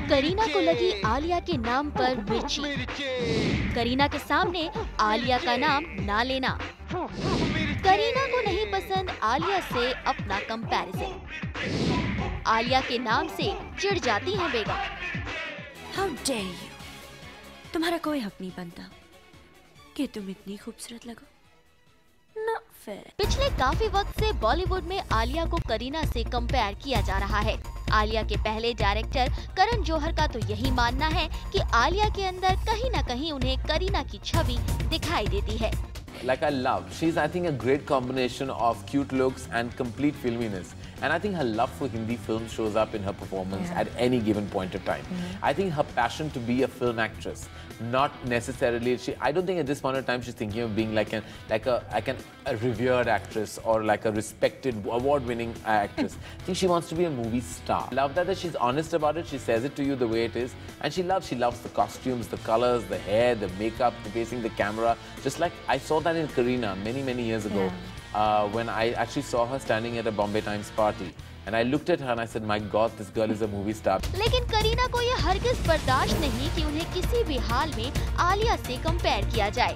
करीना को लगी आलिया के नाम पर मिर्ची। करीना के सामने आलिया का नाम ना लेना। करीना को नहीं पसंद आलिया से अपना कंपैरिजन। आलिया के नाम से चिढ़ जाती हैं बेगम। How dare you? तुम्हारा कोई हक नहीं बनता कि तुम इतनी खूबसूरत लगो। Not fair. पिछले काफी वक्त से बॉलीवुड में आलिया को करीना से कंपेयर किया जा रहा है। आलिया के पहले डायरेक्टर करण जौहर का तो यही मानना है कि आलिया के अंदर कहीं न कहीं उन्हें करीना की छवि दिखाई देती है। Like I love, she's I think a great combination of cute looks and complete filminess. And I think her love for Hindi films shows up in her performance at any given point of time. I think her passion to be a film actress, not necessarily I don't think at this point of time she's thinking of being like a revered actress or like a respected award-winning actress. I think she wants to be a movie star. I love that she's honest about it. She says it to you the way it is, and she loves the costumes, the colors, the hair, the makeup, the facing the camera. Just like I saw that in Kareena many years ago. When I actually saw her standing at a Bombay Times party. And I looked at her and I said, my God, this girl is a movie star. लेकिन करीना को ये हरगिज बर्दाश्त नहीं कि उन्हें किसी भी हाल में आलिया से कंपेयर किया जाए।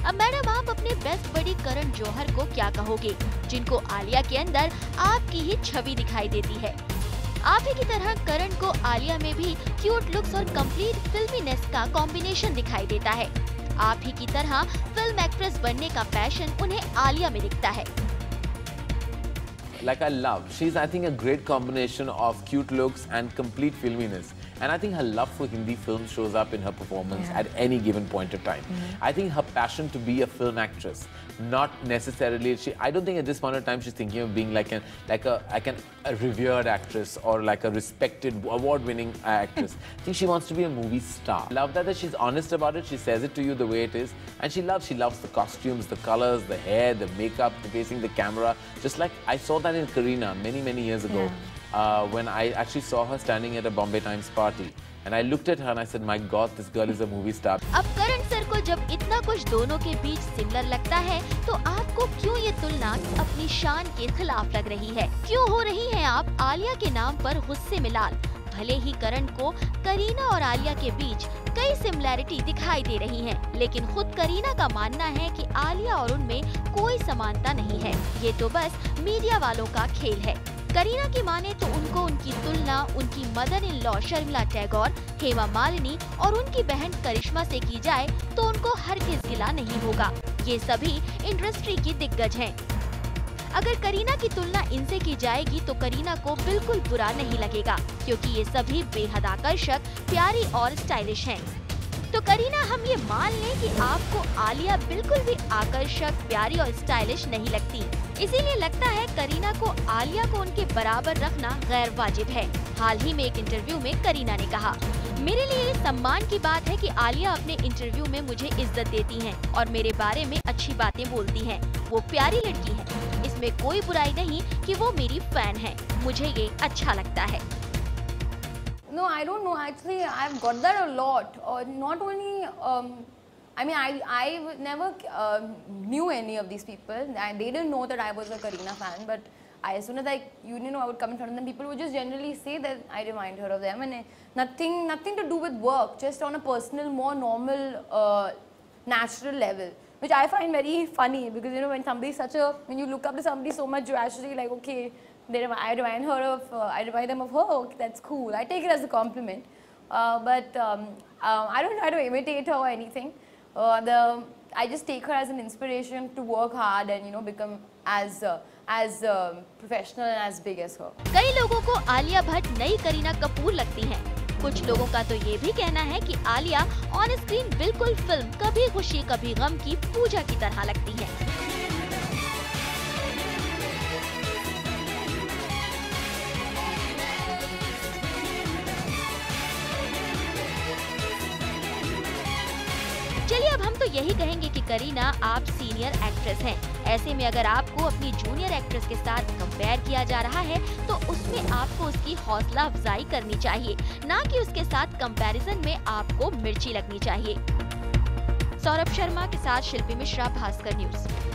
अब मैडम, आप अपने बेस्ट बडी करण जौहर को क्या कहोगे, जिनको आलिया के अंदर आपकी ही छवि दिखाई देती है। आप ही की तरह करण को आलिया में भी क्यूट लुक्स और कंप्लीट फिल्मीनेस का कॉम्बिनेशन दिखाई देता है। आप ही की तरह फिल्म एक्ट्रेस बनने का पैशन उन्हें आलिया में दिखता है। Like I love, she's I think a great combination of cute looks and complete filminess. And I think her love for Hindi films shows up in her performance at any given point of time. I think her passion to be a film actress, not necessarily I don't think at this point of time she's thinking of being like a revered actress or like a respected award-winning actress. I think she wants to be a movie star. I love that she's honest about it. She says it to you the way it is, and she loves the costumes, the colors, the hair, the makeup, the facing the camera. Just like I saw that in Kareena many years ago. When I actually saw her standing at a Bombay Times party. And I looked at her and I said, my God, this girl is a movie star. अब करण sir को जब इतना कुछ दोनों के बीच similar लगता है, तो आपको क्यों ये तुलना अपनी शान के खिलाफ लग रही है? क्यों हो रही हैं आप आलिया के नाम पर गुस्से में लाल? भले ही करण को करीना और आलिया के बीच कई सिमिलैरिटी दिखाई दे रही हैं, लेकिन खुद करीना का मानना है कि आलिया और उनमें कोई समानता नहीं है। ये तो बस मीडिया वालों का खेल है। करीना की माने तो उनको उनकी तुलना उनकी mother in law Sharmila Tagore, Hema Malini और उनकी बहन करिश्मा से की जाए तो उनको हरगिज गिला नहीं होगा। ये सभी इंडस्ट्री की दिग्गज हैं। अगर करीना की तुलना इनसे की जाएगी तो करीना को बिल्कुल बुरा नहीं लगेगा, क्योंकि ये सभी बेहद आकर्षक, प्यारी और स्टाइलिश हैं। तो करीना, हम ये मान लें कि आपको आलिया बिल्कुल भी आकर्षक, प्यारी और स्टाइलिश नहीं लगती, इसीलिए लगता है करीना को आलिया को उनके बराबर रखना गैर वाजिब है। हाल ही में एक इंटरव्यू में करीना ने कहा, मेरे लिए ये सम्मान की बात है कि आलिया अपने इंटरव्यू में मुझे इज्जत देती हैं और मेरे बारे में अच्छी बातें बोलती हैं। वो प्यारी लड़की है, इसमें कोई बुराई नहीं कि वो मेरी फैन है। मुझे ये अच्छा लगता है। No, I don't know. Actually, I've got that a lot. Not only, I mean, I never knew any of these people. They didn't know that I was a Kareena fan. But as soon as I would come in front of them, people would just generally say that I remind her of them, and nothing to do with work. Just on a personal, more normal, natural level, which I find very funny because when you look up to somebody so much, you're actually like, okay. I remind them of her. Okay, that's cool. I take it as a compliment, but I don't try to imitate her or anything. I just take her as an inspiration to work hard and become as professional and as big as her. कई लोगों को आलिया भट्ट नई करीना कपूर लगती हैं। कुछ लोगों का तो ये भी कहना है कि आलिया ऑन स्क्रीन बिल्कुल फिल्म कभी खुशी कभी गम की पूजा की तरह लगती है। चलिए, अब हम तो यही कहेंगे कि करीना, आप सीनियर एक्ट्रेस हैं। ऐसे में अगर आपको अपनी जूनियर एक्ट्रेस के साथ कंपेयर किया जा रहा है तो उसमें आपको उसकी हौसला अफजाई करनी चाहिए, ना कि उसके साथ कंपैरिजन में आपको मिर्ची लगनी चाहिए। सौरभ शर्मा के साथ शिल्पी मिश्रा, भास्कर न्यूज।